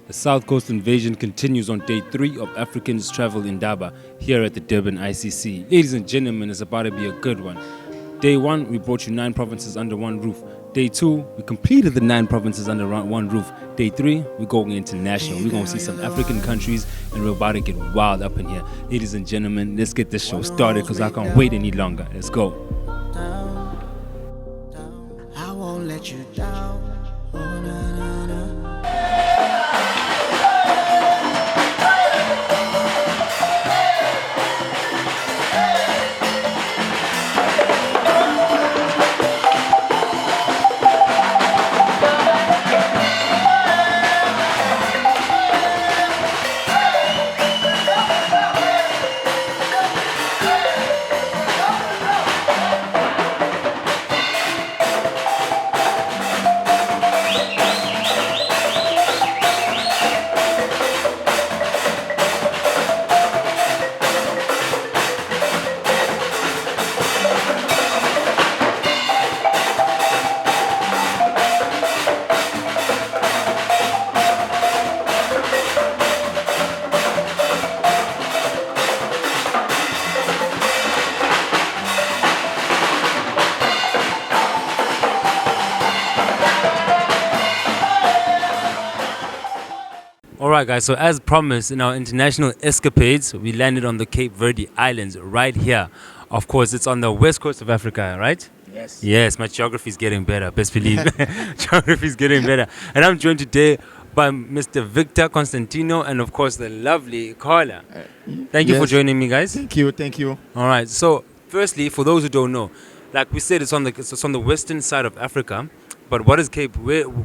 The South Coast invasion continues on day 3 of Africans Travel Indaba here at the Durban ICC. Ladies and gentlemen, it's about to be a good one. Day 1, we brought you 9 provinces under one roof. Day 2, we completed the 9 provinces under one roof. Day 3, we're going international. We're going to see some African countries and we're about to get wild up in here. Ladies and gentlemen, let's get this show started because I can't wait any longer. Let's go. I won't let you down. Oh, na, na, na. Alright guys, so as promised in our international escapades, we landed on the Cape Verde Islands right here. Of course, it's on the west coast of Africa, right? Yes. Yes, my geography is getting better, best believe. Geography is getting better. And I'm joined today by Mr. Victor Constantino and of course the lovely Carla. Thank you for Yes. joining me, guys. Thank you. Alright, so firstly, for those who don't know, like we said, it's on the western side of Africa. But what is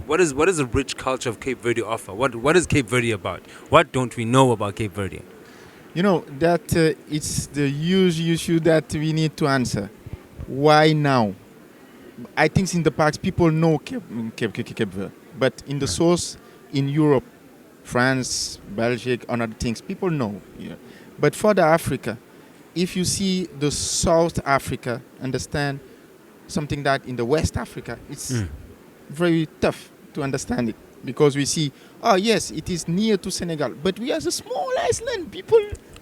what is the rich culture of Cape Verde offer? What is Cape Verde about? What don't we know about Cape Verde? You know, that it's the huge issue that we need to answer. Why now? I think in the past people know Cape Verde, but in the source in Europe, France, Belgium, and other things, people know. Yeah. But for the Africa, if you see the South Africa, understand something that in the West Africa, it's very tough to understand it because we see, oh yes, it is near to Senegal, but we are a small island. People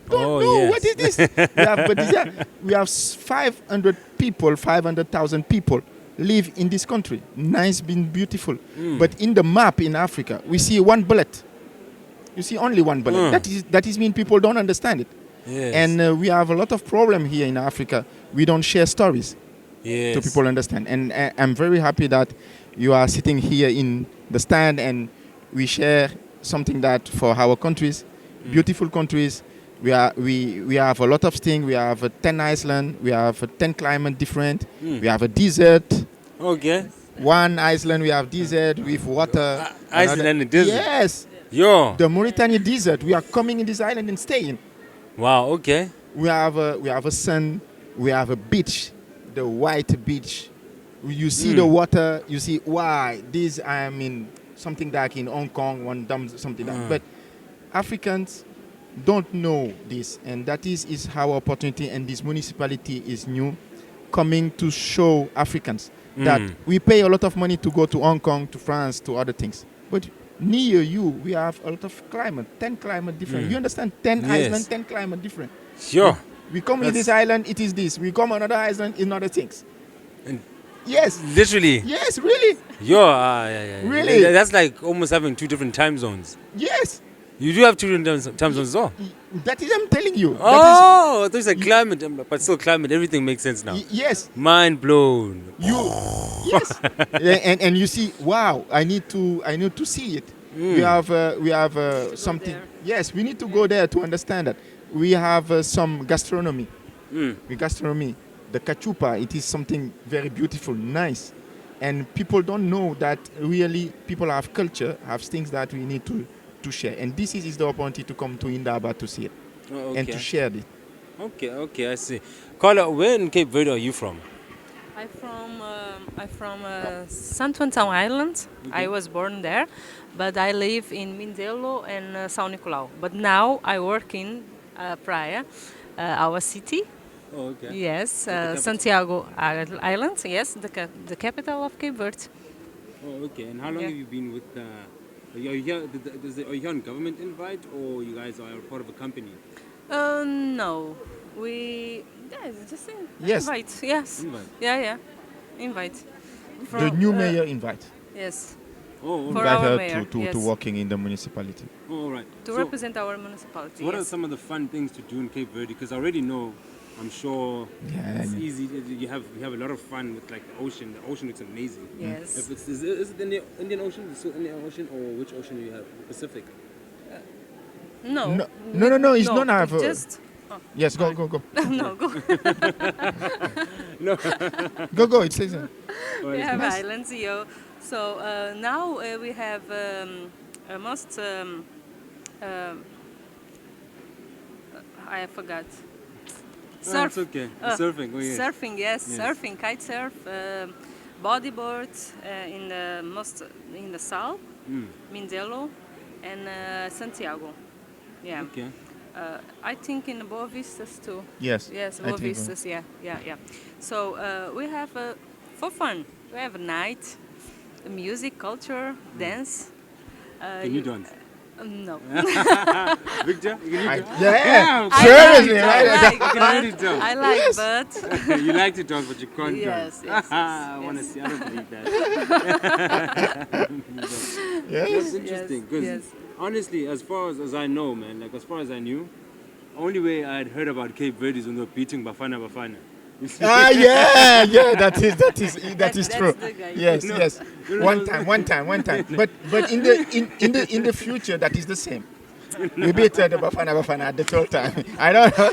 don't know what is this. we have 500,000 people live in this country. Nice, been beautiful. But in the map in Africa, we see one bullet. You see only one bullet. That is mean people don't understand it. Yes. And we have a lot of problem here in Africa. We don't share stories Yes. to people understand. And I'm very happy that you are sitting here in the stand and we share something that for our countries, beautiful countries, we have a lot of things. We have 10 islands. We have 10 climate different. We have a desert. Okay. One island we have desert with water. Iceland and desert. Yes. Yo. The Mauritania desert. We are coming in this island and staying. Wow. Okay. We have a sun. We have a beach, the white beach. You see the water. You see why this. I mean something like in Hong Kong, one dam, something like. But Africans don't know this, and that is our opportunity. And this municipality is new, coming to show Africans that we pay a lot of money to go to Hong Kong, to France, to other things, but near you, we have a lot of climate, 10 climate different. You understand? 10 Yes. islands, 10 climate different. Sure. We come in this island, it is this. We come another island, in other things. And Yes. literally. Yes, really. Yo. Yeah. Really? That's like almost having 2 different time zones. Yes. You do have 2 different time zones as well. That is, I'm telling you. Oh, there's a climate, but still climate. Everything makes sense now. Yes. Mind blown. Yes. and you see, wow, I need to see it. We have something. Yes, we need to go there to understand that. We have some gastronomy. Gastronomy. The cachupa, it is something very beautiful, nice. And people don't know that really people have culture, have things that we need to share. And this is the opportunity to come to Indaba to see it and to share it. Okay, I see. Carla, where in Cape Verde are you from? I'm from Santo Antão Island. I was born there, but I live in Mindelo and São Nicolau. But now I work in Praia, our city. Oh, okay. Yes, Santiago Island. Yes, the capital of Cape Verde. Oh, okay. And how long have you been with Are you here? Are you here on government invite, or you guys are part of a company? No, yeah, it's just an Yes. invite. Yes. Invite. Yeah. Invite. The new mayor invite. Yes. Oh, For Invite our her mayor, to yes. working in the municipality. all right. To So, represent our municipality. what are yes. some of the fun things to do in Cape Verde? Because I already know, I'm sure Yeah, it's yeah. easy. You have a lot of fun with like the ocean. The ocean looks amazing. Yes. If is it the Indian Ocean, the Indian Ocean, or which ocean do you have? The Pacific. No. No, it's not have. Just. Yes, go. No, go. Go, it says. We have islands here. So now we have almost. I forgot. Oh, it's okay. Surfing. Oh, yes. Surfing, yes. Yes. Surfing, kite surf, bodyboard in the south, Mindelo, and Santiago. Yeah. Okay. I think in the Boa Vistas too. Yes. Yes, I Boa think, Vistas. Yeah. So we have for fun. We have a night, music, culture, dance. Can you dance? No. Victor, can you dance? Yeah. I Seriously, like, right? can really but, dance. I like, but You like to dance, but you can't Yes, dance. yes, I yes, want to yes. see. I don't believe that. Yes. That's interesting. Because yes. honestly, as far as I know, man, like as far as I knew, only way I had heard about Cape Verde is when they were beating Bafana Bafana. You see? Yeah. That is That's true. the guy. Yes, No. yes. No. One time. But in the future, that is the same. We beat the Bafana at the whole time. I don't know.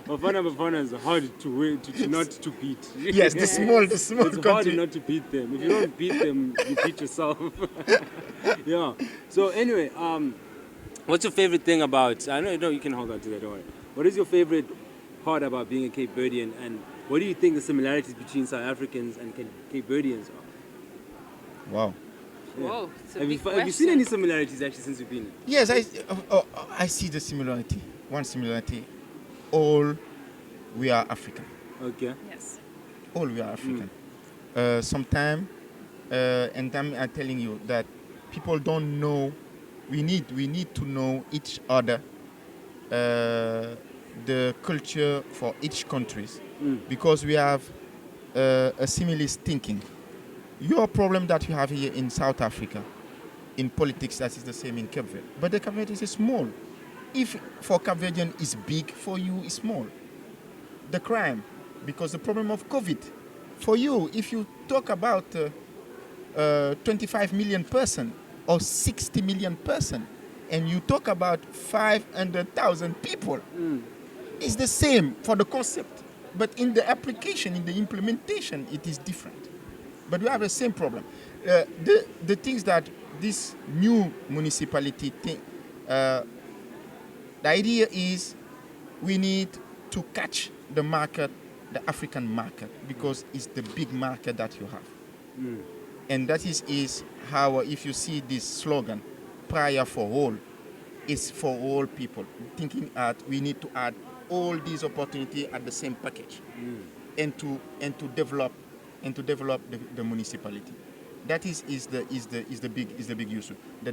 Bafana is hard to win, to not to beat. Yes, the small It's hard country. not to beat them. If you don't beat them, you beat yourself. Yeah. So anyway, what's your favorite thing about? I know you can hold on to that. Don't worry. What is your favorite part about being a Cape Verdean, and what do you think the similarities between South Africans and Cape Verdeans are? Wow. Whoa, it's a Have big you seen question. any similarities actually since you've been? Yes, I see the similarity. One similarity. All we are African. Okay. Yes. All we are African. Sometimes, and I'm telling you that people don't know. We need to know each other, the culture for each countries, because we have a similar thinking. Your problem that you have here in South Africa, in politics, that is the same in Cape Verde. But the Cape Verde is small. If for Cape Verdean is big, for you is small. The crime, because the problem of COVID, for you, if you talk about 25 million person or 60 million person, and you talk about 500,000 people, it's the same for the concept. But in the application, in the implementation, it is different. But we have the same problem. The things that this new municipality think, the idea is we need to catch the market, the African market, because it's the big market that you have. And that is how, if you see this slogan, Praia for all, is for all people. Thinking that we need to add all these opportunities at the same package, and to develop the municipality. That is the big issue. The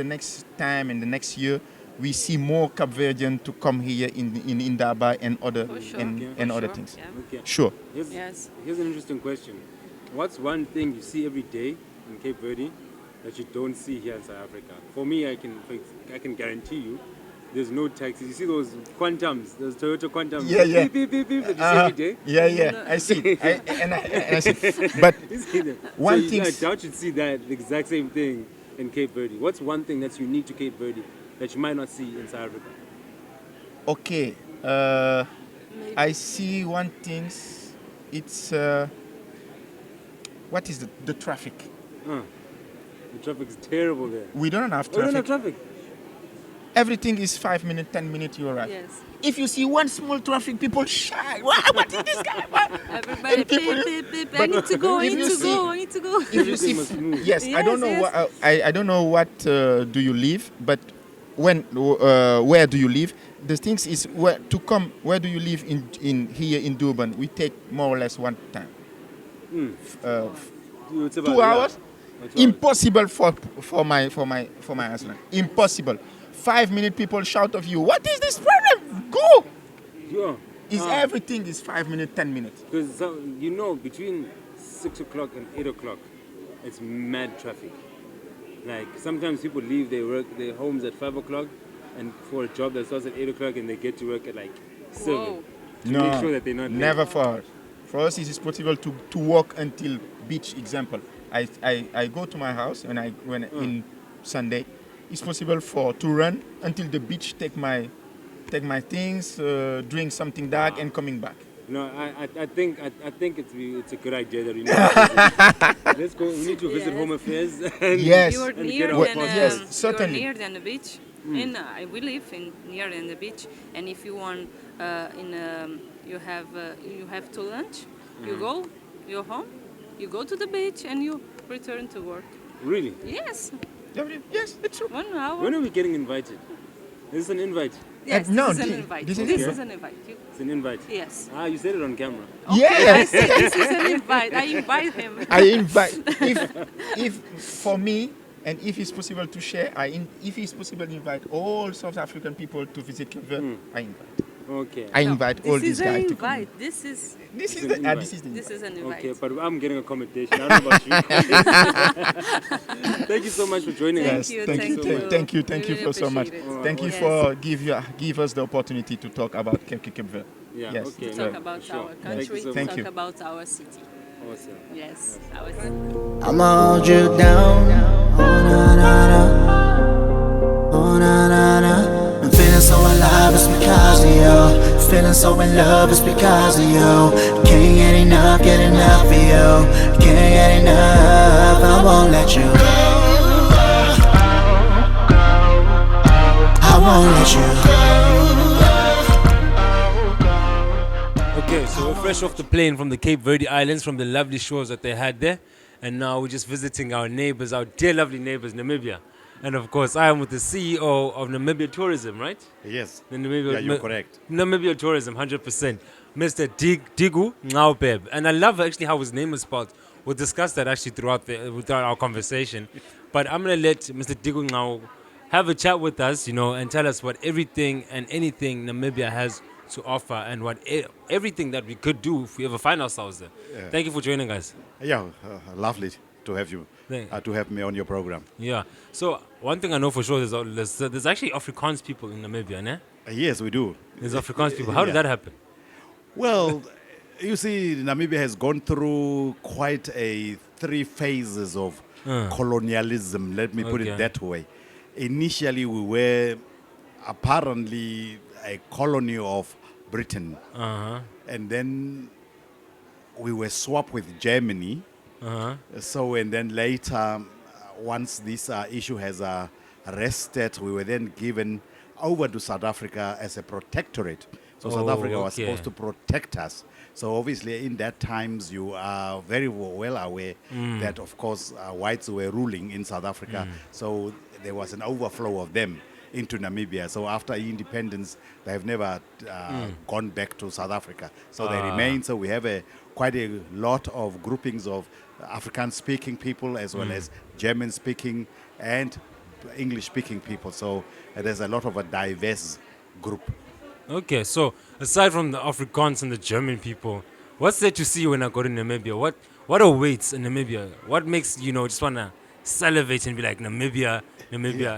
next time and the next year, we see more Cape Verdean to come here in Indaba and other For sure. and For other sure. things. Yeah. Okay. Sure. Yes. Here's an interesting question. What's one thing you see every day in Cape Verde that you don't see here in South Africa? For me, I can guarantee you, there's no taxis. You see those Quantums, those Toyota Quantums? Yeah. Beep, beep, beep, that you see every day? Yeah. I see. I see. But You see them? one so thing- I doubt you'd see that the exact same thing in Cape Verde. What's one thing that's unique to Cape Verde that you might not see in South Africa? okay, I see one thing. It's what is the traffic? The traffic is terrible there. We don't have Oh, you don't have traffic. traffic. Everything is 5 minutes, 10 minutes. You arrive. Yes. If you see one small traffic, people shy. What is this guy? What? Everybody, And people- beep. I need to go. I if need you to see- go. I need to go. If you Everything see, must move. yes, I don't know. Yes. I don't know what do you live, but where do you live? The thing is, where to come. Where do you live in here in Durban? We take more or less one time. It's about, 2 hours. Impossible for my husband. Impossible. 5 minutes people shout of you. What is this problem? Go. Yeah. Is everything is 5 minutes, 10 minutes. Because between 6 o'clock and 8 o'clock, it's mad traffic. Like sometimes people leave their homes at 5 o'clock, and for a job that starts at 8 o'clock, and they get to work at like 7. Whoa. To make sure that they're not never late. for us. For us, it is possible to walk until beach. Example, I go to my house when in Sunday. It's possible to run until the beach. Take my things, drink something dark, and coming back. No, I think it's a good idea that we need to visit. Let's go. We need to visit Yes. Home Affairs. And Yes. You are And near get our than passports. Yes, you are certainly. near than the beach, and we live near than the beach. And if you want, you have to lunch. You go, you're home. You go to the beach and you return to work. Really? Yes, Yes, it's true. 1 hour. When are we getting invited? This is an invite. Yes, no, this is an thi- invite. this This is- is an invite. It's an invite. Yes. Ah, you said it on camera. Yes. This is an invite. I invite him. I invite if for me, and if it's possible to share, if it's possible to invite all South African people to visit Cape Verde, I invite. Okay. I invite all these guys to come. invite. This is This is an the invite. this is the this is an invite. Okay, but I'm getting accommodation. I don't know about you. Thank you so much for joining Thank us. you, thank thank you, you. thank you, thank We you really for so much. appreciate it. Thank you Yes. for give us the opportunity to talk about Cape Verde. Yeah, Yes. okay. Talk no, about for sure. our Thank country. you so Thank much. you. Talk about our city. Awesome. Yes, our I'ma hold you down. Oh na na na. Oh na na na. I'm feeling so alive, it's because of you. Feeling so in love, it's because of you. Can't get enough of you. Can't get enough, I won't let you go. I won't let you go. Okay, so we're fresh off the plane from the Cape Verde Islands, from the lovely shores that they had there. And now we're just visiting our neighbors, our dear lovely neighbors, Namibia. And of course, I am with the CEO of Namibia Tourism, right? Yes. The Namibia, Yeah, you're correct. Namibia Tourism, 100%. Mr. Digu Ngaupeb. And I love actually how his name is spelled. We'll discuss that actually throughout our conversation. But I'm going to let Mr. Digu Ngau have a chat with us, and tell us what everything and anything Namibia has to offer, and what everything that we could do if we ever find ourselves there. Yeah. Thank you for joining us. Yeah, lovely to have you, Thank- to have me on your program. Yeah. So one thing I know for sure is there's actually Afrikaans people in Namibia, ne? Yes, we do. There's Afrikaans people. How did Yeah. that happen? Well, you see, Namibia has gone through quite 3 phases of colonialism, let me put Okay. it that way. Initially, we were apparently a colony of Britain, Uh-huh. and then we were swapped with Germany. Uh-huh. So, and then later, once this issue has rested, we were then given over to South Africa as a protectorate. So South Oh, Africa was okay. supposed to protect us. So obviously in that times, you are very well aware that, of course, whites were ruling in South Africa. So there was an overflow of them into Namibia. So after independence, they have never gone back to South Africa. So they remain. So we have quite a lot of groupings of African-speaking people, as well as German-speaking and English-speaking people. So there's a lot of a diverse group. Okay, so aside from the Afrikaans and the German people, what's there to see when I go to Namibia? What awaits in Namibia? What makes just wanna salivate and be like Namibia,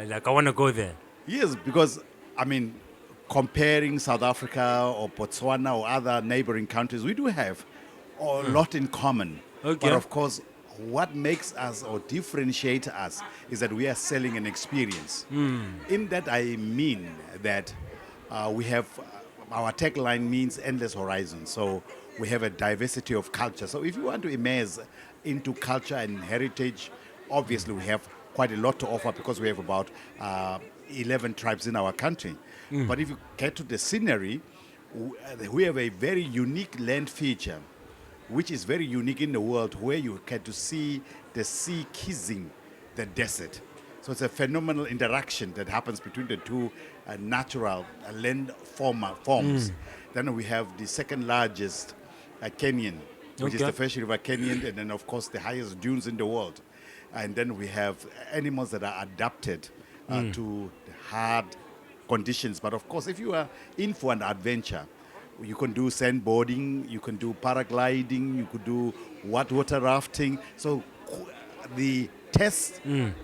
like I wanna go there? Yes, because, I mean, comparing South Africa or Botswana or other neighboring countries, we do have a lot in common. Okay. But of course, what makes us or differentiate us is that we are selling an experience. In that, I mean that we have, our tagline means endless horizons. So we have a diversity of culture. So if you want to immerse into culture and heritage, obviously we have quite a lot to offer because we have about 11 tribes in our country. But if you get to the scenery, we have a very unique land feature, which is very unique in the world, where you get to see the sea kissing the desert. So it's a phenomenal interaction that happens between the two natural land forms. Then we have the second largest canyon, which is Okay. the Fresh River Canyon, and then of course the highest dunes in the world. and then we have animals that are adapted to hard conditions. But of course, if you are in for an adventure, you can do sandboarding, you can do paragliding, you could do water rafting. So the test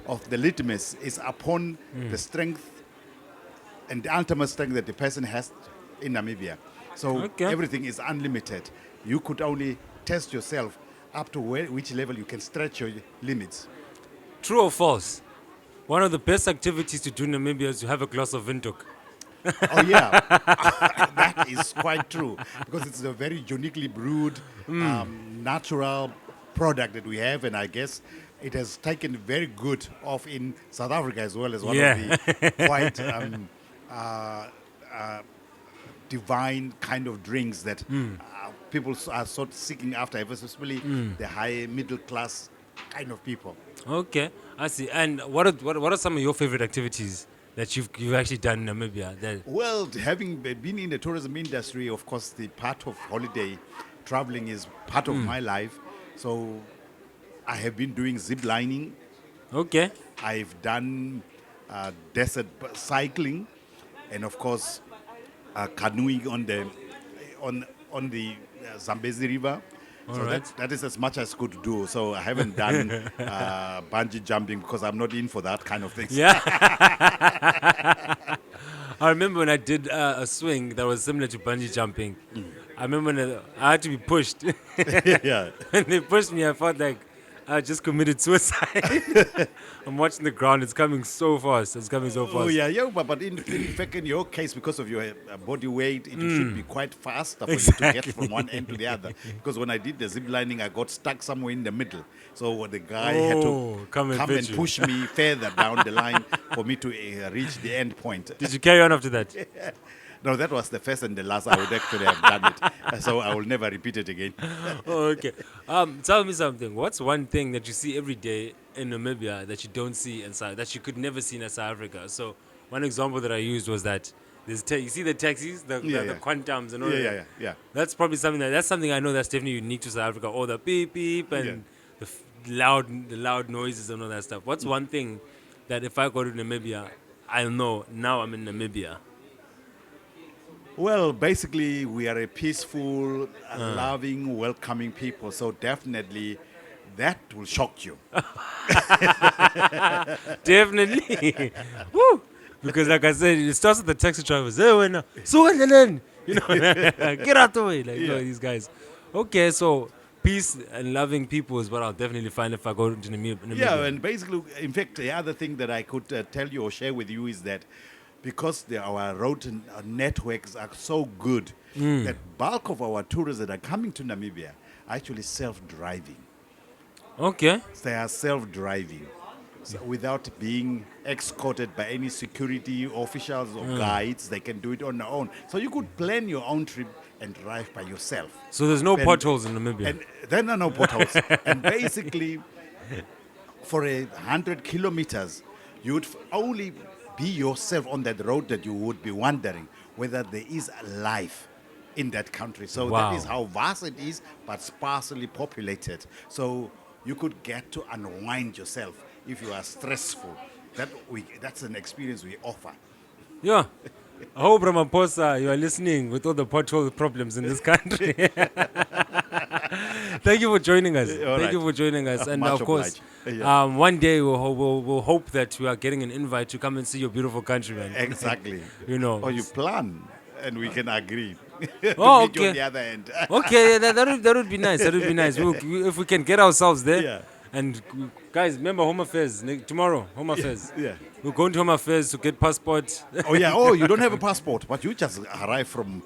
of the litmus is upon the strength and the ultimate strength that the person has in Namibia. So everything is unlimited. You could only test yourself up to which level you can stretch your limits. True or false? One of the best activities to do in Namibia is to have a glass of Windhoek. Oh yeah, that is quite true, because it's a very uniquely brewed, natural product that we have, and I guess it has taken very good off in South Africa as well as one of the quite divine kind of drinks that people are sort of seeking after, especially the high middle class kind of people. Okay, I see. And what are some of your favorite activities that you've actually done in Namibia? Well, having been in the tourism industry, of course, the part of holiday traveling is part of my life. So I have been doing zip lining. Okay. I've done desert cycling, and of course, canoeing on the Zambezi River. So that is as much as I could do. So I haven't done bungee jumping because I'm not in for that kind of thing. Yeah. I remember when I did a swing that was similar to bungee jumping. I remember when I had to be pushed. Yeah. When they pushed me, I felt like I just committed suicide. I'm watching the ground. It's coming so fast. It's coming so fast. Oh yeah. But in fact, in your case, because of your body weight, it should be quite fast for you to get from one end to the other. Because when I did the zip lining, I got stuck somewhere in the middle. So the guy had to come and push me further down the line for me to reach the end point. Did you carry on after that? No, that was the first and the last I would actually have done it. So I will never repeat it again. Oh, okay. Tell me something. What's one thing that you see every day in Namibia that you don't see inside, that you could never see in South Africa? So one example that I used was that you see the taxis, the quantums and all that. Yeah. That's probably that's something I know that's definitely unique to South Africa. All the beep beep and the loud noises and all that stuff. What's one thing that if I go to Namibia, I'll know now I'm in Namibia? Well, basically, we are a peaceful, loving, welcoming people. So definitely, that will shock you. Definitely. Woo! Because like I said, it starts with the taxi drivers. Hey, when you know, get out the way. Like these guys. Okay, so peace and loving people is what I'll definitely find if I go to Namibia. Yeah, and basically, in fact, the other thing that I could tell you or share with you is that because our road networks are so good, that bulk of our tourists that are coming to Namibia are actually self-driving. Okay. They are self-driving, so without being escorted by any security officials or guides. They can do it on their own. So you could plan your own trip and drive by yourself. So there's no potholes in Namibia? And there are no potholes. And basically, for 100 kilometers, you would only be yourself on that road that you would be wondering whether there is life in that country. So that is how vast it is, but sparsely populated. So you could get to unwind yourself if you are stressful. That's an experience we offer. Yeah. I hope Ramaphosa, you are listening with all the pothole problems in this country. Thank you for joining us. Thank you for joining us. And of course, one day we'll hope that we are getting an invite to come and see your beautiful country, man. Exactly. You know. Or you plan, and we can agree. Oh, to meet you on the other end. Okay, that would be nice. That would be nice. If we can get ourselves there. Yeah. And guys, remember Home Affairs tomorrow. Home Affairs. Yeah. We're going to Home Affairs to get passport. Oh yeah. Oh, you don't have a passport, but you just arrive from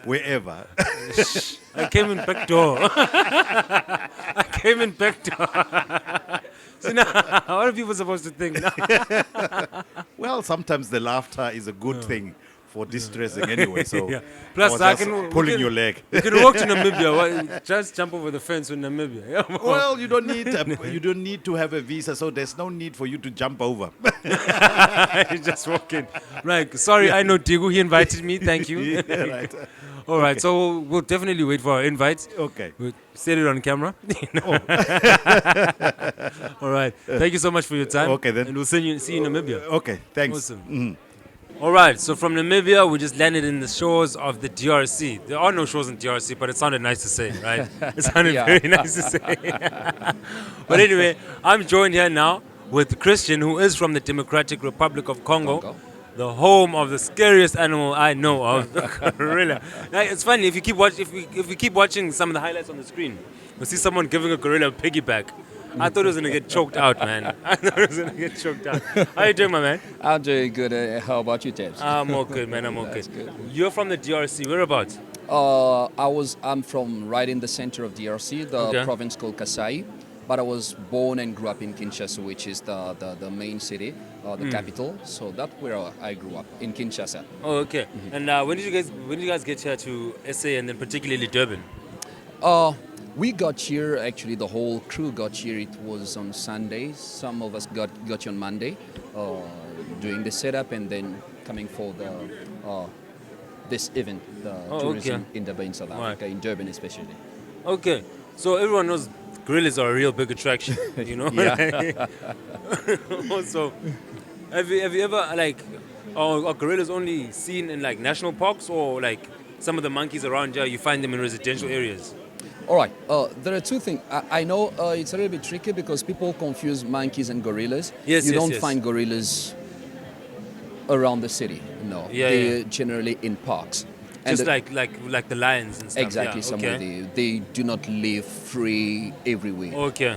wherever. I came in back door. I came in back door. So now, what are people supposed to think? Well, sometimes the laughter is a good thing for distressing anyway. So Yeah. Plus, I I was just can pulling your leg. You can walk to Namibia. Just jump over the fence in Namibia. Yeah. Well, you don't need to have a visa, so there's no need for you to jump over. Just walk in. Like, sorry, I know Diego. He invited me. Thank you. Yeah, right. All right. So we'll definitely wait for our invites. Okay. We'll set it on camera. All right. Thank you so much for your time. Okay, then. And we'll see you in Namibia. Okay, thanks. Awesome. All right. So from Namibia, we just landed in the shores of the DRC. There are no shores in DRC, but it sounded nice to say, right? It sounded very nice to say. But anyway, I'm joined here now with Christian, who is from the Democratic Republic of Congo. The home of the scariest animal I know of, the gorilla. Now, it's funny if we keep watching some of the highlights on the screen, we'll see someone giving a gorilla a piggyback. I thought it was gonna get choked out, man. I thought it was gonna get choked out. How you doing, my man? I'm doing good. How about you, Tibbs? I'm all good, man. I'm all good. That's good. You're from the DRC. Whereabouts? I'm from right in the center of DRC, the province called Kasai. But I was born and grew up in Kinshasa, which is the main city, the capital. So that's where I grew up, in Kinshasa. Oh, okay. And when did you guys get here to SA and then particularly Durban? We got here, actually the whole crew got here, it was on Sunday. Some of us got here on Monday, doing the setup and then coming for this event, the tourism in Indaba in South Africa, in Durban especially. Okay. So everyone knows gorillas are a real big attraction, you know? Yeah. Also, have you ever, are gorillas only seen in, national parks or, some of the monkeys around here, you find them in residential areas? All right. There are two things. I know it's a little bit tricky because people confuse monkeys and gorillas. You don't find gorillas around the city. No. They're generally in parks. Just like the lions and stuff. Exactly. They do not live free everywhere. Okay.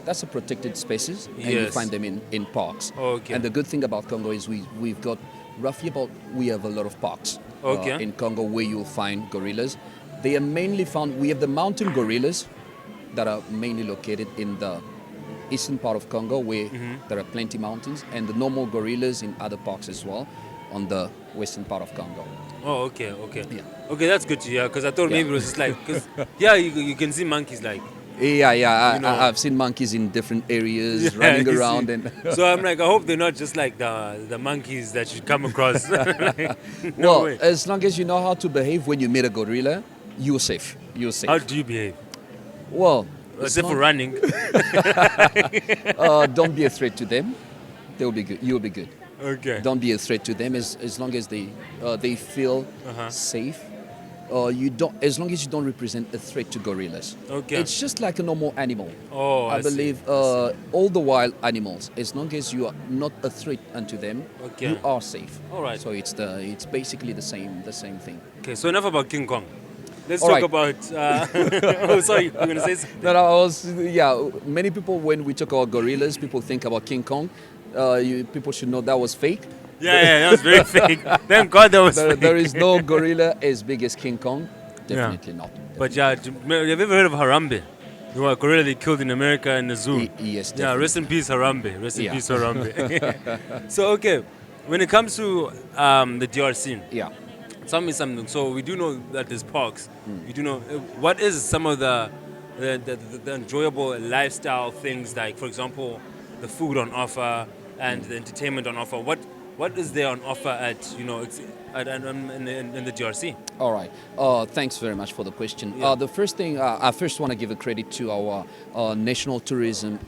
That's a protected species, and you find them in parks. Okay. And the good thing about Congo is we have a lot of parks in Congo where you'll find gorillas. They are mainly found. We have the mountain gorillas that are mainly located in the eastern part of Congo, where there are plenty mountains, and the normal gorillas in other parks as well on the western part of Congo. Oh, okay. Yeah. Okay, that's good to hear, because I thought maybe it was just because you can see monkeys I've seen monkeys in different areas running around, and so I'm I hope they're not just like the monkeys that you come across. Way. As long as you know how to behave when you meet a gorilla, you're safe. How do you behave? Well, except for running. Don't be a threat to them. They'll be good. You'll be good. Okay. Don't be a threat to them as long as they feel safe. As long as you don't represent a threat to gorillas. Okay. It's just like a normal animal. Oh, I believe all the wild animals, as long as you are not a threat unto them, you are safe. All right. So it's basically the same thing. Okay, so enough about King Kong. Let's talk about. Oh, sorry, you were going to say something? No, many people, when we talk about gorillas, people think about King Kong. People should know that was fake. Yeah, that was very fake. Thank God that was fake. There is no gorilla as big as King Kong. Definitely not. But have you ever heard of Harambe? The gorilla they killed in America in the zoo. Yes, definitely. Yeah, rest in peace, Harambe. Rest in peace, Harambe. So, okay, when it comes to the DRC, tell me something. So we do know that there's parks. We do know what is some of the enjoyable lifestyle things, like, for example, the food on offer and the entertainment on offer. What is there on offer at in the DRC? All right. Thanks very much for the question. The first thing, I first want to give a credit to our national tourism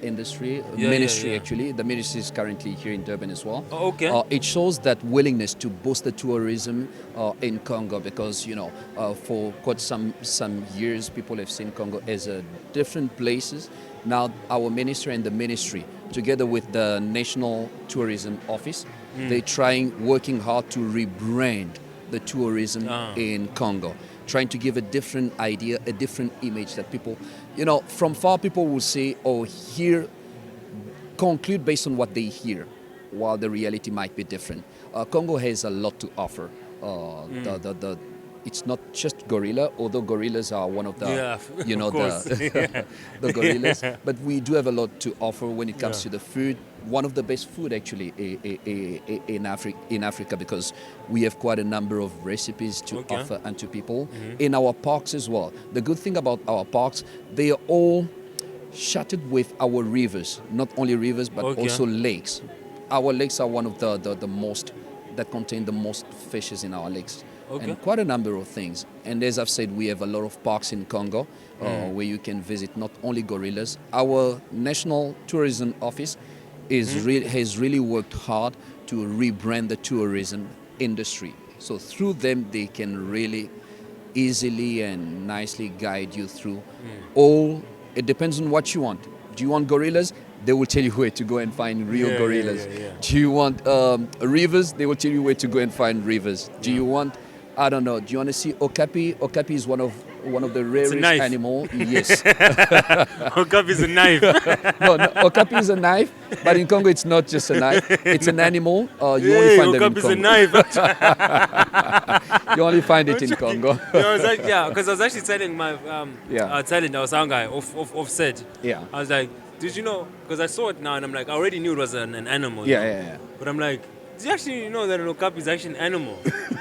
industry, ministry actually. The ministry is currently here in Durban as well. Oh, okay. It shows that willingness to boost the tourism in Congo, because for quite some years people have seen Congo as different places. Now our ministry and the ministry, together with the National Tourism Office, they're working hard to rebrand the tourism in Congo, trying to give a different idea, a different image that people, from far people will say or conclude based on what they hear, while the reality might be different. Congo has a lot to offer. It's not just gorilla, although gorillas are one of the, the gorillas. But we do have a lot to offer when it comes to the food, one of the best food actually in Africa because we have quite a number of recipes to offer and to people in our parks as well. The good thing about our parks, they are all shuttered with our rivers, not only rivers but also lakes. Our lakes are one of the most that contain the most fishes in our lakes. And quite a number of things. And as I've said, we have a lot of parks in Congo where you can visit not only gorillas. Our National Tourism Office has really worked hard to rebrand the tourism industry. So through them, they can really easily and nicely guide you through all. It depends on what you want. Do you want gorillas? They will tell you where to go and find real gorillas. Do you want rivers? They will tell you where to go and find rivers. Do you want, I don't know, do you want to see okapi? Okapi is one of the rarest animals. Yes. Okapi is a knife. no, okapi is a knife, but in Congo it's not just a knife. It's an animal. You only find them in Congo. Okapi is a knife. You only find it in Congo. Because I was actually telling my telling our sound guy offset. Yeah. I was like, did you know? Because I saw it now and I'm like, I already knew it was an animal. Yeah. But I'm like, did you actually know that an okapi is actually an animal?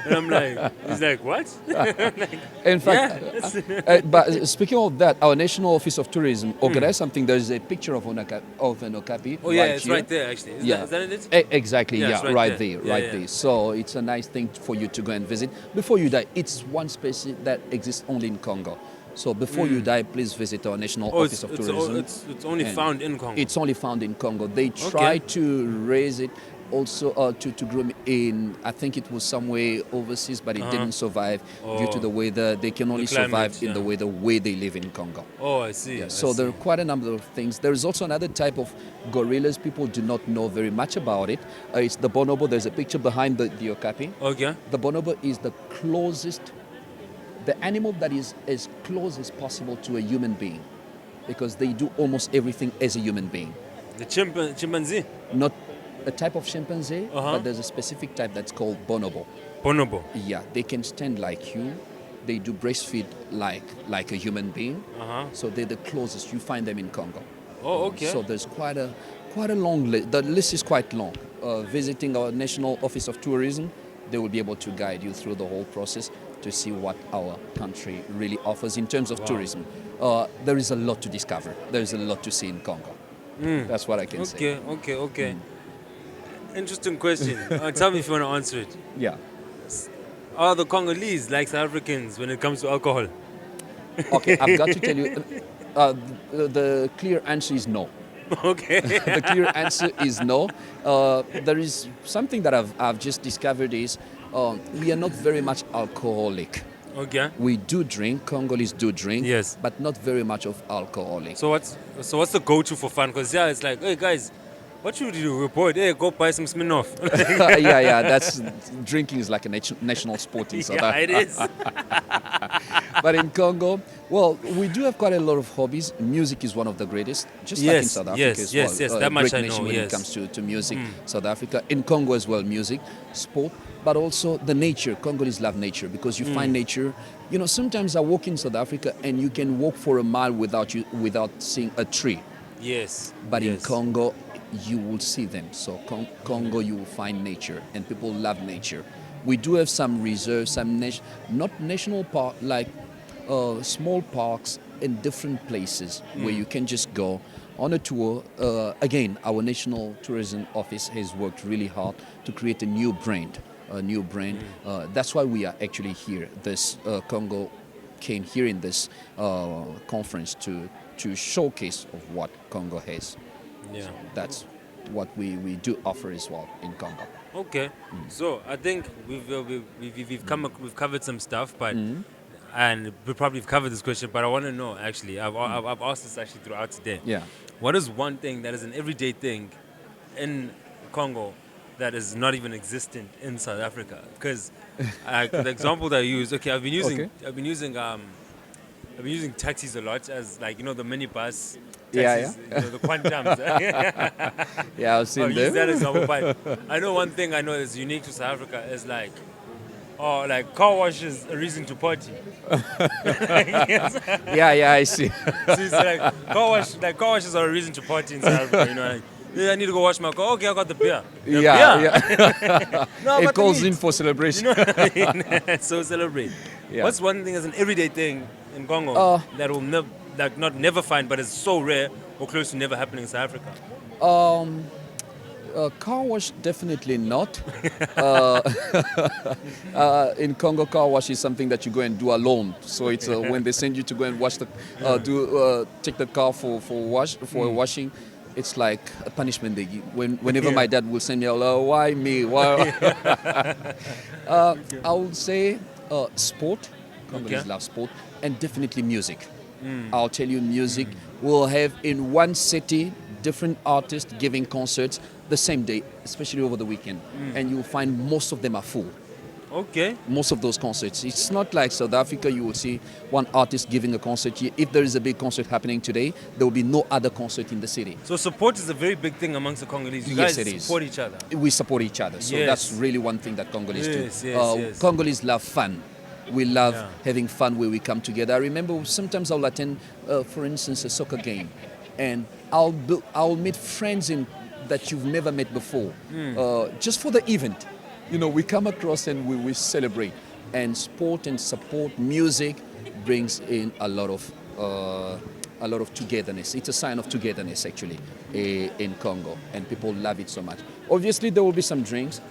And I'm like, he's like, what? Like, in fact, but speaking of that, our National Office of Tourism organized something. There's a picture of an okapi. Oh, it's here. Right there, actually. Is that it? Exactly, it's right there. So it's a nice thing for you to go and visit. Before you die, it's one species that exists only in Congo. So before you die, please visit our National Office of Tourism. It's only found in Congo. It's only found in Congo. They tried to raise it also to groom in, I think it was somewhere overseas, but it didn't survive due to the weather. They can only survive in the weather where they live in Congo. Oh, I see. So there are quite a number of things. There is also another type of gorillas. People do not know very much about it. It's the bonobo. There's a picture behind the okapi. Okay. The bonobo is the animal that is as close as possible to a human being because they do almost everything as a human being. The chimpanzee? Not a type of chimpanzee, but there's a specific type that's called bonobo. Bonobo? Yeah, they can stand like you. They do breastfeed like a human being. So they're the closest. You find them in Congo. Oh, okay. So there's quite a long list. The list is quite long. Visiting our National Office of Tourism, they will be able to guide you through the whole process to see what our country really offers in terms of tourism. There is a lot to discover. There is a lot to see in Congo. That's what I can say. Okay. Interesting question. Tell me if you want to answer it. Yeah. Are the Congolese like South Africans when it comes to alcohol? Okay, I've got to tell you, the clear answer is no. Okay. The clear answer is no. There is something that I've just discovered is we are not very much alcoholic. Okay. We do drink, Congolese do drink, yes, but not very much of alcoholic. So what's the go-to for fun? Because it's like, hey guys, what should you do? Report, hey, go buy some Smirnoff. That's drinking is like a national sport in South Africa. Yeah, it is. But in Congo, well, we do have quite a lot of hobbies. Music is one of the greatest, just like in South Africa as well. Yes, that much I know. When it comes to music, South Africa, in Congo as well, music, sport, but also the nature. Congolese love nature because you find nature. You know, sometimes I walk in South Africa and you can walk for a mile without seeing a tree. Yes. But in Congo, you will see them. So Congo, you will find nature, and people love nature. We do have some reserves, not national park, like small parks in different places where you can just go on a tour. Again, our National Tourism Office has worked really hard to create a new brand. That's why we are actually here. This Congo came here in this conference to showcase of what Congo has. Yeah. So that's what we do offer as well in Congo. Okay. So I think we've covered some stuff, but and we probably have covered this question, but I want to know actually. I've asked this actually throughout today. Yeah. What is one thing that is an everyday thing in Congo that is not even existent in South Africa? Because the example that I use, I've been using taxis a lot as like the minibus. Taxis, the quantums. Yeah, I've seen them. Use that example, but I know one thing I know that's unique to South Africa is like car wash is a reason to party. Yeah, I see. So it's like car washes are a reason to party in South Africa. Yeah, I need to go wash my car. Okay, I got the beer. The Yeah, beer. yeah. No, It but the calls meat. in for celebration. You know what I mean? So celebrate. Yeah. What's one thing as an everyday thing in Congo that will never find, but is so rare or close to never happening in South Africa? Car wash, definitely not. In Congo, car wash is something that you go and do alone. So it's when they send you to go and wash the, take the car for washing. It's like a punishment they give. Whenever my dad will send me, why me? Why? I would say sport. Congolese love sport, and definitely music. I'll tell you, music. We'll have in one city different artists giving concerts the same day, especially over the weekend, and you'll find most of them are full. Okay. Most of those concerts. It's not like South Africa. You will see one artist giving a concert here. If there is a big concert happening today, there will be no other concert in the city. So support is a very big thing amongst the Congolese. You Yes, guys it is. support each other. We support each other. So Yes. that's really one thing that Congolese Yes, do. yes. Congolese love fun. We love Yeah. having fun where we come together. I remember sometimes I'll attend, for instance, a soccer game, and I'll meet friends that you've never met before, just for the event. You know, we come across and we celebrate. And sport and support, music brings in a lot of togetherness. It's a sign of togetherness, actually, in Congo, and people love it so much. Obviously, there will be some drinks.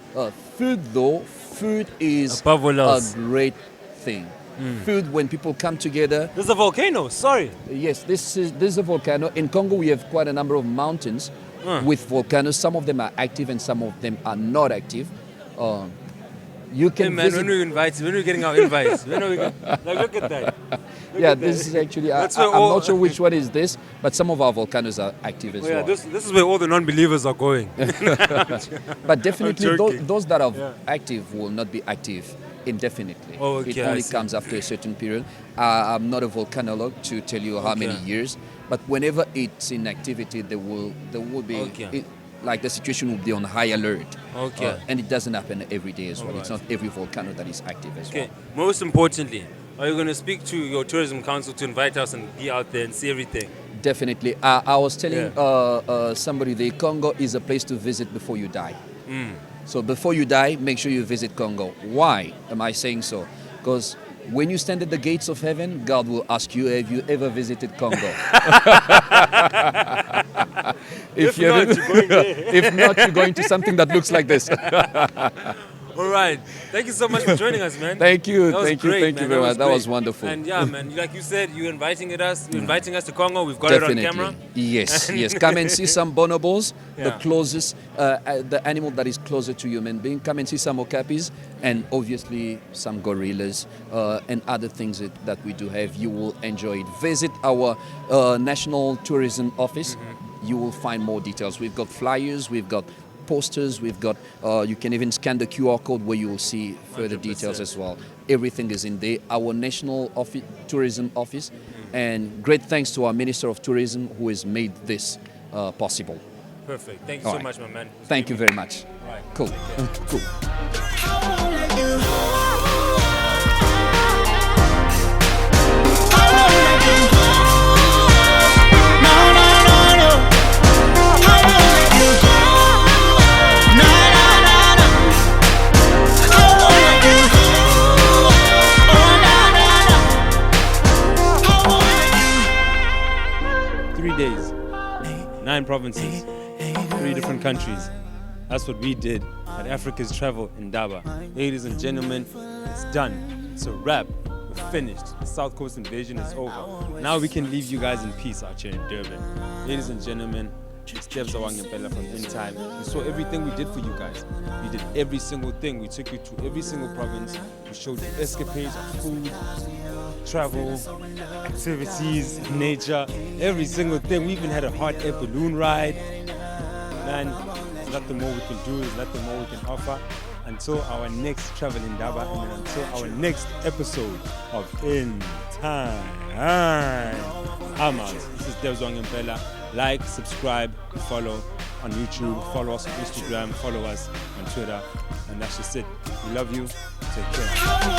Food, though, food is Above all a else. great thing. Food, when people come together. There's a volcano. Sorry. Yes, this is a volcano. In Congo, we have quite a number of mountains with volcanoes. Some of them are active and some of them are not active. You can Hey man, visit. when we invite, when we're getting our invites, when are we going? Like, look at that. Yeah, this is actually. That's I'm where all- not sure which one is this, but some of our volcanoes are active as Oh, yeah, well. this is where all the non-believers are going. But definitely, I'm joking. those that are active will not be active indefinitely. Oh, okay, It I only see. comes after a certain period. I'm not a volcanologue to tell you how many years, but whenever it's in activity, there will be. Okay. Like the situation will be on high alert. Okay. And it doesn't happen every day as well. Alright. It's not every volcano that is active as Okay. well. Most importantly, are you going to speak to your tourism council to invite us and be out there and see everything? Definitely. I was telling somebody the Congo is a place to visit before you die. So before you die, make sure you visit Congo. Why am I saying so? Because when you stand at the gates of heaven, God will ask you, have you ever visited Congo? If not, you're going to something that looks like this. All right. Thank you so much for joining us, man. Thank you. That was Thank you. great, Thank man. you very much. That great. was wonderful. And yeah, man, like you said, you're inviting us to Congo. We've got it on camera. Yes, yes. Come and see some bonobos, the Yeah. closest, the animal that is closer to human being. Come and see some okapis, and obviously some gorillas and other things that we do have. You will enjoy it. Visit our National Tourism Office. You will find more details. We've got flyers. We've got posters. We've got. You can even scan the QR code where you will see further 100%. details as well. Everything is in there. Our National Tourism Office. And great thanks to our Minister of Tourism who has made this possible. Perfect. Thank you All so right. much, my man. Thank you very much. All right. Cool. Cool. Days, 9 provinces, 3 different countries. That's what we did at Africa's Travel in Indaba. Ladies and gentlemen, it's done. It's a wrap. We're finished. The South Coast invasion is over. Now we can leave you guys in peace out here in Durban. Ladies and gentlemen, it's Dev Zawangempela from In Time. You saw everything we did for you guys. We did every single thing. We took you to every single province. We showed you escapades of food, travel, activities, nature, every single thing. We even had a hot air balloon ride. Man, there's nothing more we can do, there's nothing more we can offer. Until our next travel in Indaba, and then until our next episode of In Time. I'm out. This is Dev Zawangempela. Like, subscribe, follow on YouTube, follow us on Instagram, follow us on Twitter, and that's just it. We love you. Take care.